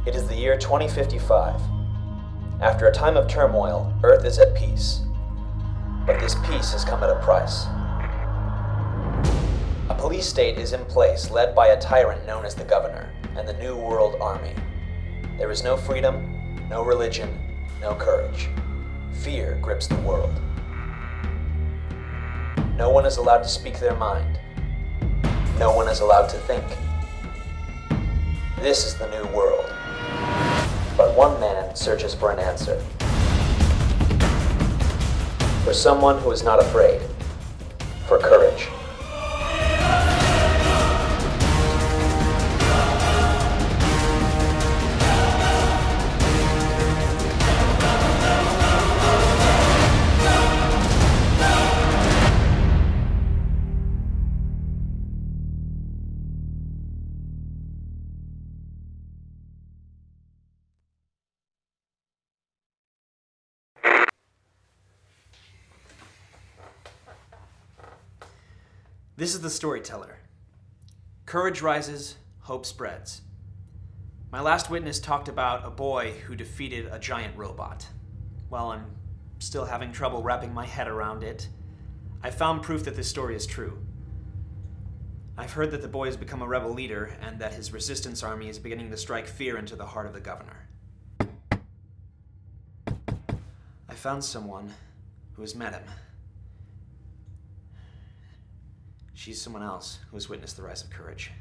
It is the year 2055. After a time of turmoil, Earth is at peace. But this peace has come at a price. A police state is in place led by a tyrant known as the Governor and the New World Army. There is no freedom, no religion, no courage. Fear grips the world. No one is allowed to speak their mind. No one is allowed to think. This is the new world. But one man searches for an answer. For someone who is not afraid. For courage. This is the storyteller. Courage rises, hope spreads. My last witness talked about a boy who defeated a giant robot. While I'm still having trouble wrapping my head around it, I found proof that this story is true. I've heard that the boy has become a rebel leader and that his resistance army is beginning to strike fear into the heart of the governor. I found someone who has met him. She's someone else who has witnessed the rise of courage.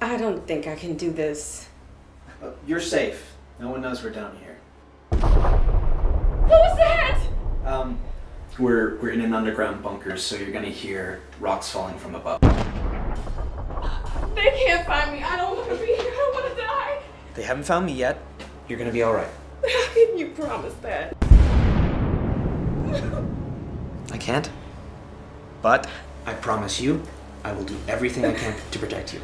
I don't think I can do this. You're safe. No one knows we're down here. What was that? We're in an underground bunker, so you're gonna hear rocks falling from above. They can't find me. I don't want to be here. I don't want to die. They haven't found me yet. You're gonna be all right. How can you promise that? I can't. But I promise you, I will do everything I can to protect you.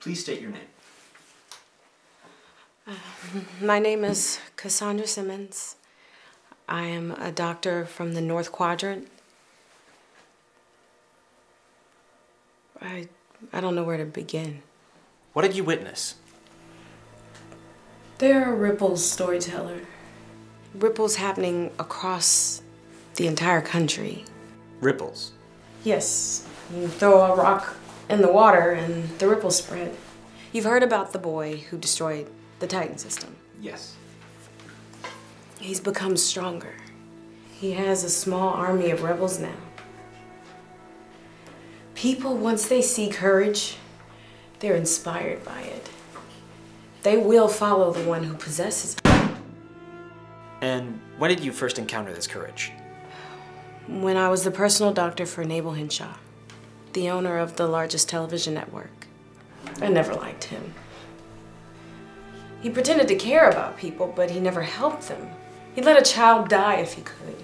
Please state your name. My name is Cassandra Simmons. I am a doctor from the North Quadrant. I don't know where to begin. What did you witness? There are ripples, storyteller. Ripples happening across the entire country. Ripples? Yes. You throw a rock in the water and the ripples spread. You've heard about the boy who destroyed the Titan system. Yes. He's become stronger. He has a small army of rebels now. People, once they see courage, they're inspired by it. They will follow the one who possesses it. And when did you first encounter this courage? When I was the personal doctor for Nabal Henshaw, the owner of the largest television network. I never liked him. He pretended to care about people, but he never helped them. He let a child die if he could.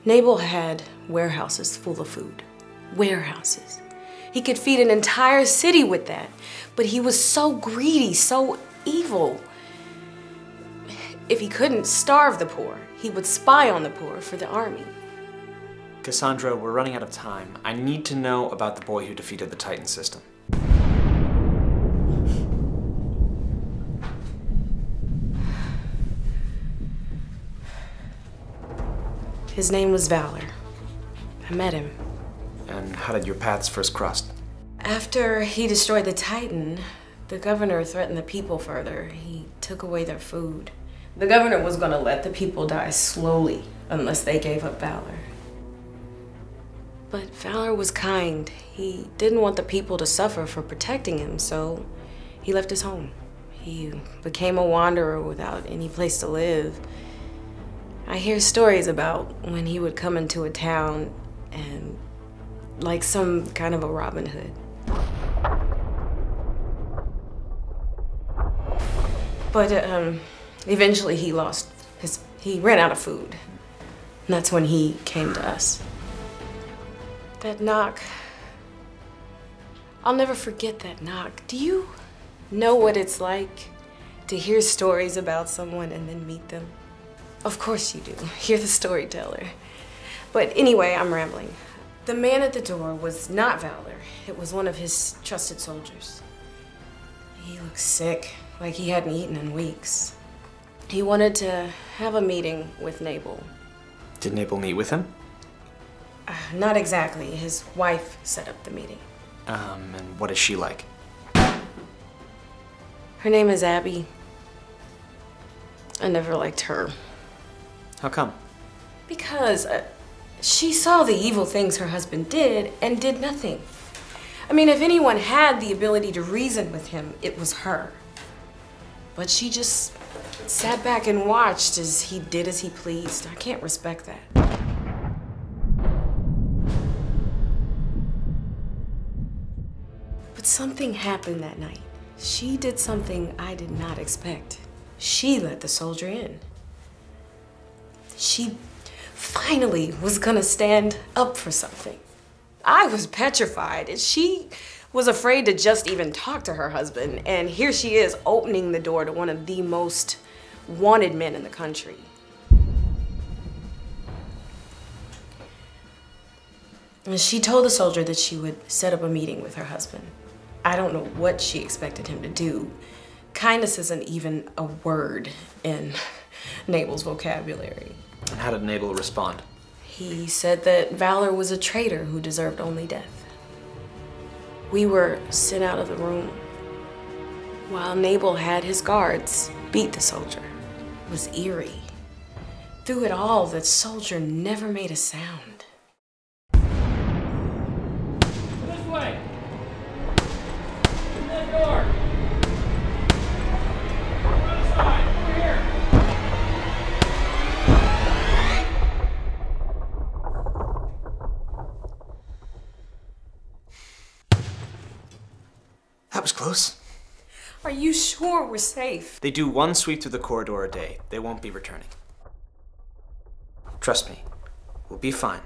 Nabal had warehouses full of food. Warehouses. He could feed an entire city with that, but he was so greedy, so evil. If he couldn't starve the poor, he would spy on the poor for the army. Cassandra, we're running out of time. I need to know about the boy who defeated the Titan system. His name was Valor. I met him. And how did your paths first cross? After he destroyed the Titan, the governor threatened the people further. He took away their food. The governor was going to let the people die slowly unless they gave up Valor. But Valor was kind. He didn't want the people to suffer for protecting him, so he left his home. He became a wanderer without any place to live. I hear stories about when he would come into a town and like some kind of a Robin Hood. But eventually he ran out of food. And that's when he came to us. That knock, I'll never forget that knock. Do you know what it's like to hear stories about someone and then meet them? Of course you do. You're the storyteller. But anyway, I'm rambling. The man at the door was not Valor. It was one of his trusted soldiers. He looked sick, like he hadn't eaten in weeks. He wanted to have a meeting with Nabal. Did Nabal meet with him? Not exactly. His wife set up the meeting. And what is she like? Her name is Abby. I never liked her. How come? Because she saw the evil things her husband did and did nothing. I mean, if anyone had the ability to reason with him, it was her. But she just sat back and watched as he did as he pleased. I can't respect that. But something happened that night. She did something I did not expect. She let the soldier in. She finally was gonna stand up for something. I was petrified, and she was afraid to just even talk to her husband, and here she is opening the door to one of the most wanted men in the country. And she told the soldier that she would set up a meeting with her husband. I don't know what she expected him to do. Kindness isn't even a word in Nabal's vocabulary. And how did Nabal respond? He said that Valor was a traitor who deserved only death. We were sent out of the room while Nabal had his guards beat the soldier. It was eerie. Through it all, the soldier never made a sound. This way! In that door! Over the side! Over here! That was close. Are you sure we're safe? They do one sweep through the corridor a day. They won't be returning. Trust me, we'll be fine.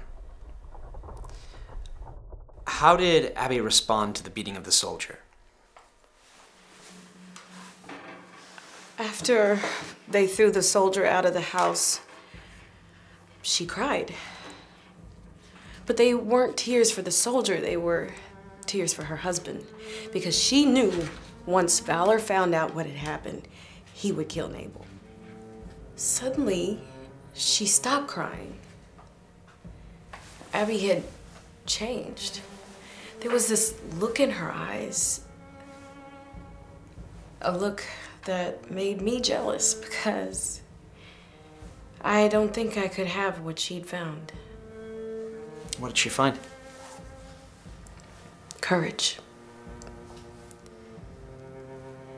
How did Abby respond to the beating of the soldier? After they threw the soldier out of the house, she cried. But they weren't tears for the soldier, they were tears for her husband. Because she knew once Valor found out what had happened, he would kill Nabal. Suddenly, she stopped crying. Abby had changed. There was this look in her eyes, a look that made me jealous because I don't think I could have what she'd found. What did she find? Courage.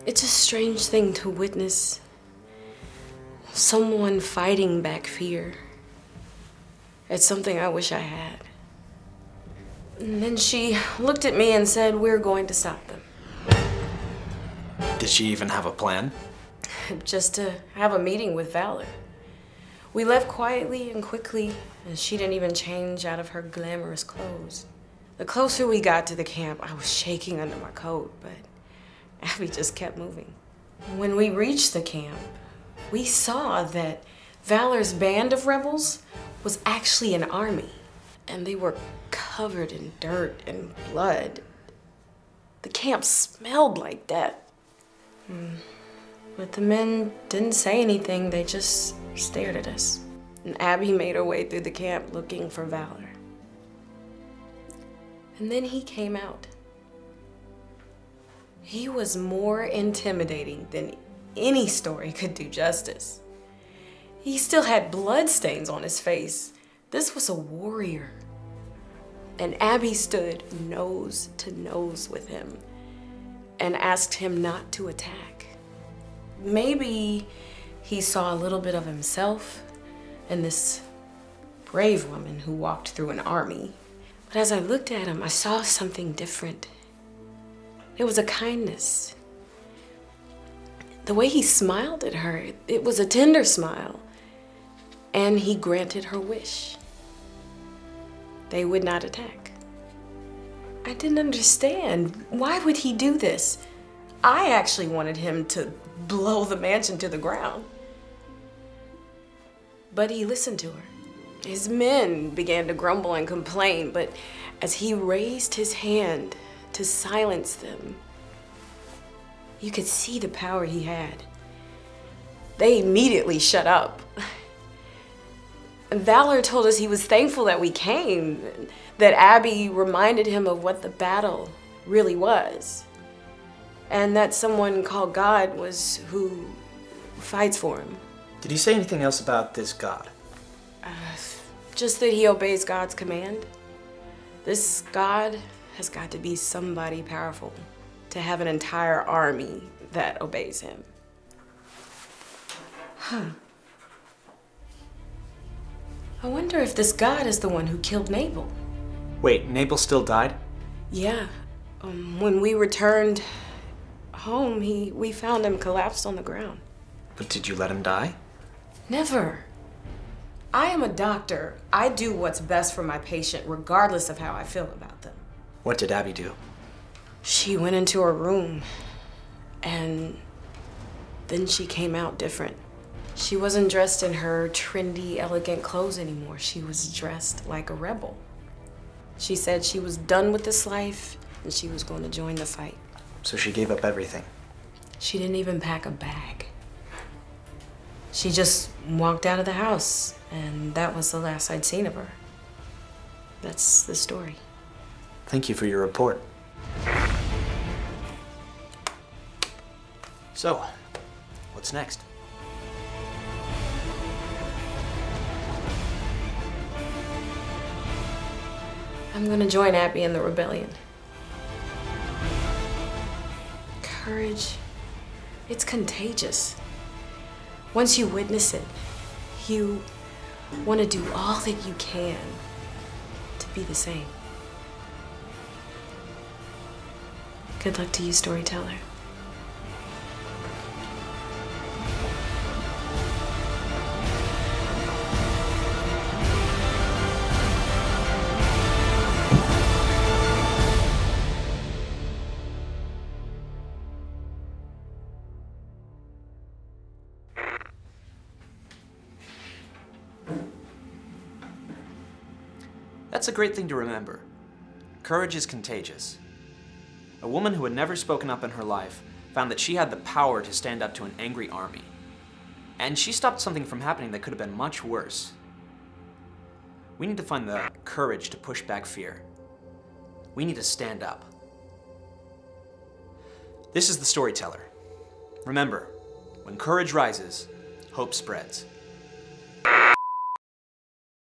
It's a strange thing to witness someone fighting back fear. It's something I wish I had. And then she looked at me and said, "We're going to stop them." Did she even have a plan? Just to have a meeting with Valor. We left quietly and quickly, and she didn't even change out of her glamorous clothes. The closer we got to the camp, I was shaking under my coat, but Abby just kept moving. When we reached the camp, we saw that Valor's band of rebels was actually an army, and they were covered in dirt and blood. The camp smelled like death. But the men didn't say anything, they just stared at us. And Abby made her way through the camp looking for Valor. And then he came out. He was more intimidating than any story could do justice. He still had bloodstains on his face. This was a warrior. And Abby stood nose to nose with him and asked him not to attack. Maybe he saw a little bit of himself in this brave woman who walked through an army. But as I looked at him, I saw something different. There was a kindness. The way he smiled at her, it was a tender smile. And he granted her wish. They would not attack. I didn't understand. Why would he do this? I actually wanted him to blow the mansion to the ground. But he listened to her. His men began to grumble and complain, but as he raised his hand to silence them, you could see the power he had. They immediately shut up. Valor told us he was thankful that we came, that Abby reminded him of what the battle really was, and that someone called God was who fights for him. Did he say anything else about this God? Just that he obeys God's command. This God has got to be somebody powerful to have an entire army that obeys him. Huh. I wonder if this God is the one who killed Nabal. Wait, Nabal still died? Yeah. When we returned home, we found him collapsed on the ground. But did you let him die? Never. I am a doctor. I do what's best for my patient, regardless of how I feel about them. What did Abby do? She went into her room, and then she came out different. She wasn't dressed in her trendy, elegant clothes anymore. She was dressed like a rebel. She said she was done with this life, and she was going to join the fight. So she gave up everything? She didn't even pack a bag. She just walked out of the house, and that was the last I'd seen of her. That's the story. Thank you for your report. So, what's next? I'm gonna join Abby in the rebellion. Courage, it's contagious. Once you witness it, you want to do all that you can to be the same. Good luck to you, storyteller. That's a great thing to remember. Courage is contagious. A woman who had never spoken up in her life found that she had the power to stand up to an angry army. And she stopped something from happening that could have been much worse. We need to find the courage to push back fear. We need to stand up. This is the storyteller. Remember, when courage rises, hope spreads.